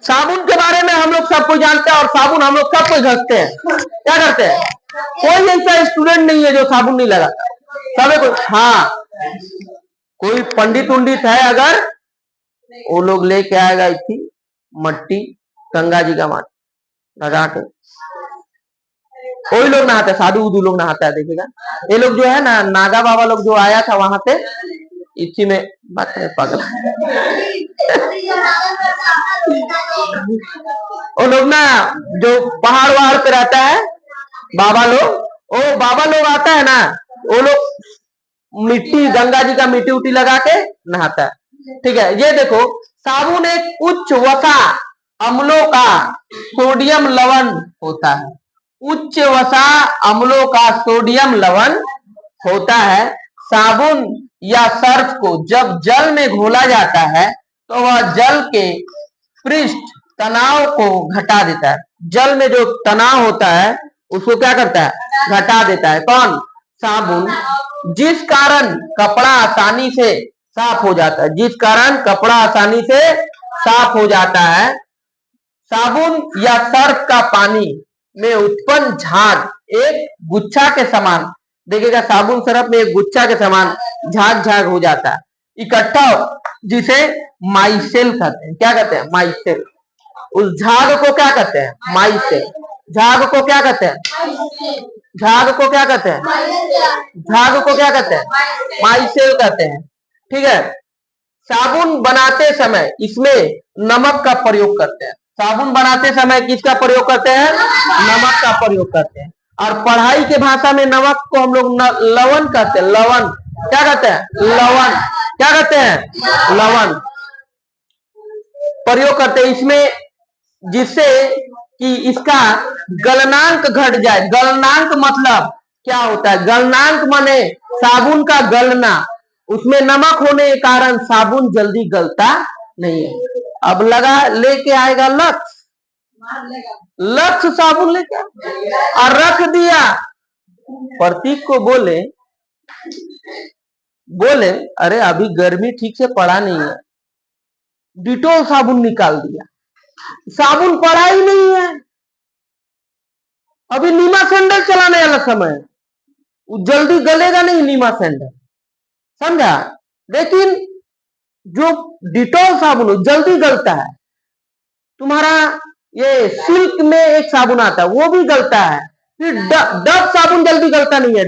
साबुन के बारे में हम लोग सब कुछ जानते हैं और साबुन हम लोग सब कुछ घसते हैं। क्या करते हैं? कोई ऐसा स्टूडेंट नहीं है जो साबुन नहीं लगाता, सबे कुछ। हाँ, कोई पंडित उंडित है अगर, वो लोग लेके आएगा इतनी मट्टी, गंगा जी का माटी लगा के कोई लोग नहाते, साधु उधु लोग नहाता है, देखिएगा। ये लोग जो है ना, नागा बाबा लोग जो आया था वहां से, इसी में बात है पागल। वो लोग ना जो पहाड़ वहाड़ पे रहता है, बाबा लोग, वो बाबा लोग आता है ना, वो लोग मिट्टी, गंगा जी का मिट्टी उट्टी लगा के नहाता है। ठीक है, ये देखो, साबुन एक उच्च वसा अम्लों का सोडियम लवण होता है। उच्च वसा अम्लों का सोडियम लवण होता है। साबुन या सर्फ को जब जल में घोला जाता है तो वह जल के पृष्ठ तनाव को घटा देता है। जल में जो तनाव होता है उसको क्या करता है? घटा देता है। कौन? साबुन। जिस कारण कपड़ा आसानी से साफ हो जाता है, जिस कारण कपड़ा आसानी से साफ हो जाता है। साबुन या सर्फ का पानी में उत्पन्न झाग एक गुच्छा के समान, देखिएगा, साबुन सर्फ में एक गुच्छा के समान झाग झाग हो जाता है, इकट्ठा, जिसे माइसेल कहते हैं। क्या कहते हैं? माइसेल। उस झाग को क्या कहते हैं? माइसेल। झाग को क्या कहते हैं? झाग को क्या कहते हैं? झाग को क्या कहते हैं? माइसेल कहते हैं। ठीक है। साबुन बनाते समय इसमें नमक का प्रयोग करते हैं। साबुन बनाते समय किसका प्रयोग करते हैं? नमक का प्रयोग करते हैं। और पढ़ाई के भाषा में नमक को हम लोग लवण कहते हैं। लवण। क्या कहते हैं? लवण। क्या कहते हैं? लवण प्रयोग करते हैं इसमें, जिससे कि इसका गलनांक घट जाए। गलनांक मतलब क्या होता है? गलनांक माने साबुन का गलना। उसमें नमक होने के कारण साबुन जल्दी गलता नहीं है। अब लगा लेके आएगा लक्ष्य, लक्ष्य साबुन लेके और रख दिया। प्रतीक को बोले अरे अभी गर्मी ठीक से पड़ा नहीं है, डिटोल साबुन निकाल दिया। साबुन पड़ा ही नहीं है, अभी नीमा सैंडल चलाने वाला समय है, जल्दी गलेगा नहीं नीमा सैंडल, समझा? लेकिन जो डिटोल साबुन जल्दी गलता है। तुम्हारा ये सिल्क में एक साबुन आता है, वो भी गलता है। फिर डब साबुन जल्दी गलता नहीं है।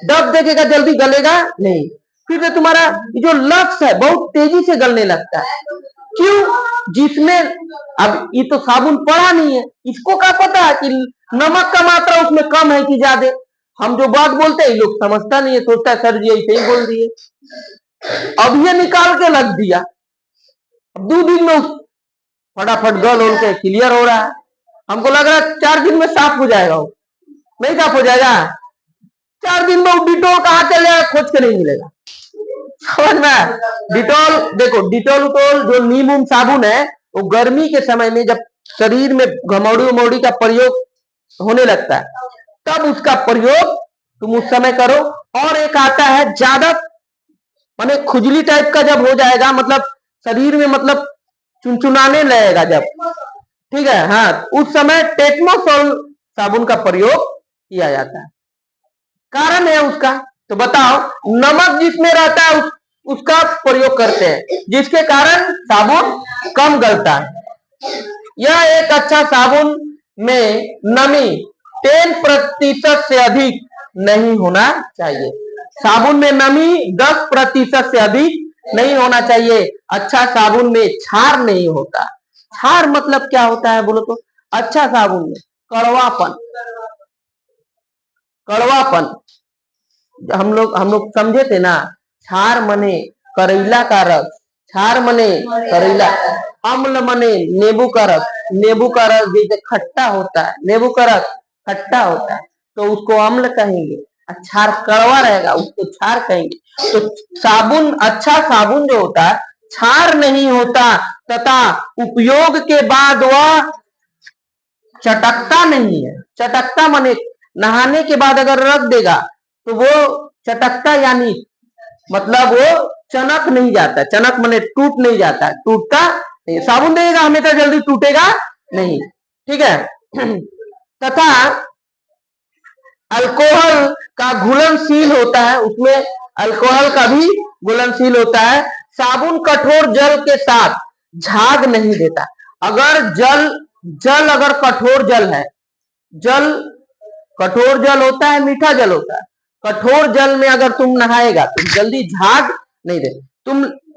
डब देखेगा जल्दी गलेगा नहीं। फिर तुम्हारा जो लक्स है बहुत तेजी से गलने लगता है। क्यों? जिसमें अब ये तो साबुन पड़ा नहीं है, इसको क्या पता है कि नमक का मात्रा उसमें कम है कि ज्यादा। हम जो बात बोलते हैं लोग समझता नहीं है, सोचता है सर जी ऐसे ही बोल दिए। अब ये निकाल के लग दिया, अब 2 दिन में फटाफट गल होल के क्लियर हो रहा है। हमको लग रहा है 4 दिन में साफ हो जाएगा, वो नहीं साफ हो जाएगा। 4 दिन में वो डिटोल कहाँ चले जाएगा, खोज के नहीं मिलेगा, समझ में? डिटोल देखो, डिटोल जो नीम उम साबुन है, वो गर्मी के समय में जब शरीर में घमौड़ी उमौड़ी का प्रयोग होने लगता है तब उसका प्रयोग तुम उस समय करो। और एक आता है ज्यादा माने खुजली टाइप का जब हो जाएगा, मतलब शरीर में मतलब चुनचुनाने लगेगा जब, ठीक है, हाँ, उस समय टेक्नोसोल साबुन का प्रयोग किया जाता है। कारण है उसका, तो बताओ, नमक जिसमें रहता है उसका प्रयोग करते हैं, जिसके कारण साबुन कम गलता है। यह एक अच्छा साबुन में नमी 10% से अधिक नहीं होना चाहिए। साबुन में नमी 10% से अधिक नहीं होना चाहिए। अच्छा साबुन में क्षार नहीं होता। क्षार मतलब क्या होता है बोलो तो? अच्छा साबुन में कड़वापन, कड़वापन हम लोग समझे थे ना। क्षार मने करेला का रस, क्षार मने करेला, अम्ल मने नींबू का रस। नींबू का रस जैसे खट्टा होता है, नींबू का रस खट्टा होता है तो उसको अम्ल कहेंगे, क्षार कड़वा रहेगा उसको क्षार कहेंगे। तो साबुन, अच्छा साबुन जो होता है क्षार नहीं होता तथा उपयोग के बाद वह चटकता नहीं है। चटकता माने नहाने के बाद अगर रख देगा तो वो चटकता, यानी मतलब वो चनक नहीं जाता। चनक माने टूट नहीं जाता, टूटता साबुन देगा हमेशा जल्दी टूटेगा नहीं, ठीक है। तथा अल्कोहल का घुलनशील होता है, उसमें अल्कोहल का भी घुलनशील होता है। साबुन कठोर जल के साथ झाग नहीं देता। अगर जल अगर कठोर जल है, जल कठोर जल होता है, मीठा जल होता है। कठोर जल में अगर तुम नहाएगा तो जल्दी झाग नहीं दे।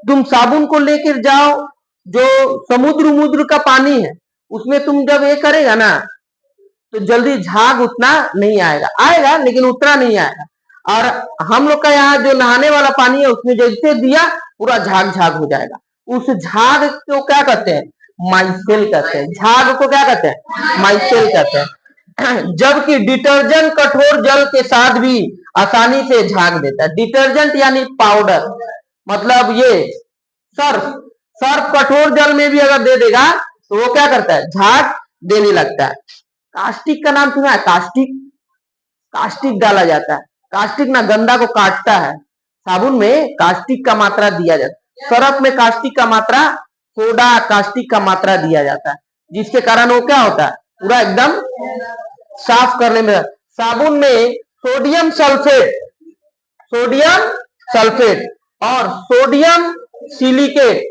तुम साबुन को लेकर जाओ, जो समुद्र का पानी है उसमें तुम जब ये करेगा ना तो जल्दी झाग उतना नहीं आएगा, आएगा लेकिन उतना नहीं आएगा। और हम लोग का यहाँ जो नहाने वाला पानी है उसमें जैसे दिया पूरा झाग झाग हो जाएगा। उस झाग को क्या कहते हैं? माइसेल कहते हैं। झाग को क्या कहते हैं? माइसेल कहते हैं। जबकि डिटर्जेंट कठोर जल के साथ भी आसानी से झाग देता है। डिटर्जेंट यानी पाउडर, मतलब ये सर्फ, सर्फ कठोर जल में भी अगर दे देगा तो वो क्या करता है? झाग देने लगता है। कास्टिक का नाम सुना है? कास्टिक, कास्टिक डाला जाता है। कास्टिक ना गंदा को काटता है। साबुन में कास्टिक का मात्रा दिया जाता है, सरफ में कास्टिक का मात्रा, सोडा कास्टिक का मात्रा दिया जाता है, जिसके कारण वो क्या होता है? पूरा एकदम साफ करने में। साबुन में सोडियम सल्फेट, सोडियम सल्फेट और सोडियम सिलिकेट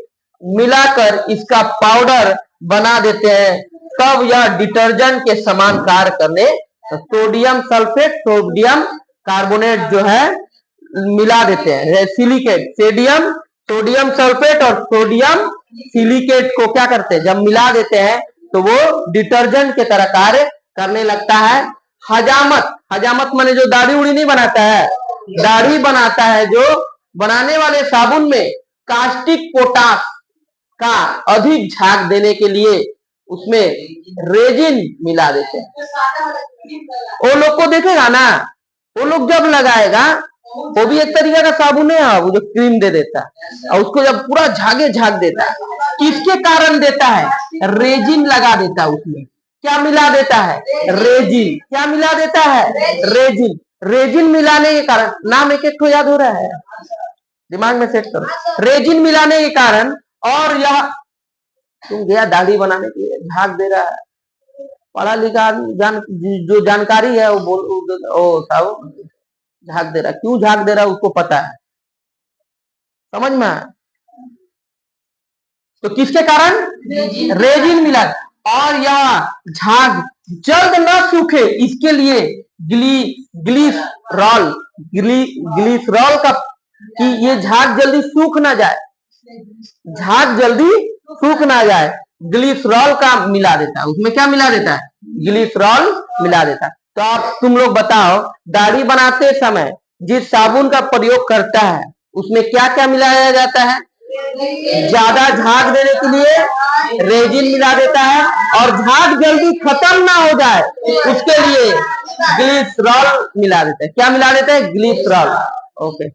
मिलाकर इसका पाउडर बना देते हैं, तब यह डिटर्जेंट के समान कार्य करने। सोडियम सल्फेट, सोडियम कार्बोनेट जो है मिला देते हैं, सिलिकेट, सोडियम, सोडियम सल्फेट और सोडियम सिलिकेट को क्या करते हैं? जब मिला देते हैं तो वो डिटर्जेंट के तरह कार्य करने लगता है। हजामत, हजामत माने जो दाढ़ी उड़ी नहीं बनाता है, दाढ़ी बनाता है जो, बनाने वाले साबुन में कास्टिक पोटास का अधिक झाग देने के लिए उसमें रेजिन मिला देते हैं। वो लोग को देखेगा ना, वो लोग जब लगाएगा, वो भी एक तरीका का साबुन है, वो जो क्रीम दे देता है और उसको जब पूरा झागे झाग देता है। किसके कारण देता है? रेजिन लगा देता है। उसमें क्या मिला देता है? रेजिन। क्या मिला देता है? रेजिन। रेजिन मिलाने के कारण, नाम एक एक को याद हो रहा है, दिमाग में सेट करो। रेजिन मिलाने के कारण, और यह तुम गया दाढ़ी बनाने के लिए झाग दे रहा है, पढ़ा लिखा जो जानकारी है वो बोल साहब झाग दे रहा है। क्यों झाग दे रहा है उसको पता है, समझ में? तो किसके कारण? रेजिन मिला। और यह झाग जल्द न सूखे इसके लिए ग्लिसरॉल, ग्लिसरॉल का, कि ये झाग जल्दी सूख ना जाए, झाग जल्दी सूख ना जाए, ग्लिसरॉल का मिला देता है। उसमें क्या मिला देता है? ग्लिसरॉल मिला देता है। तो आप तुम लोग बताओ, दाढ़ी बनाते समय जिस साबुन का प्रयोग करता है उसमें क्या क्या मिलाया जाता है? ज्यादा झाग देने के लिए रेजिन मिला देता है, और झाग जल्दी खत्म ना हो जाए उसके लिए ग्लिसरॉल मिला देता है। क्या मिला देता है? ग्लिसरॉल। ओके।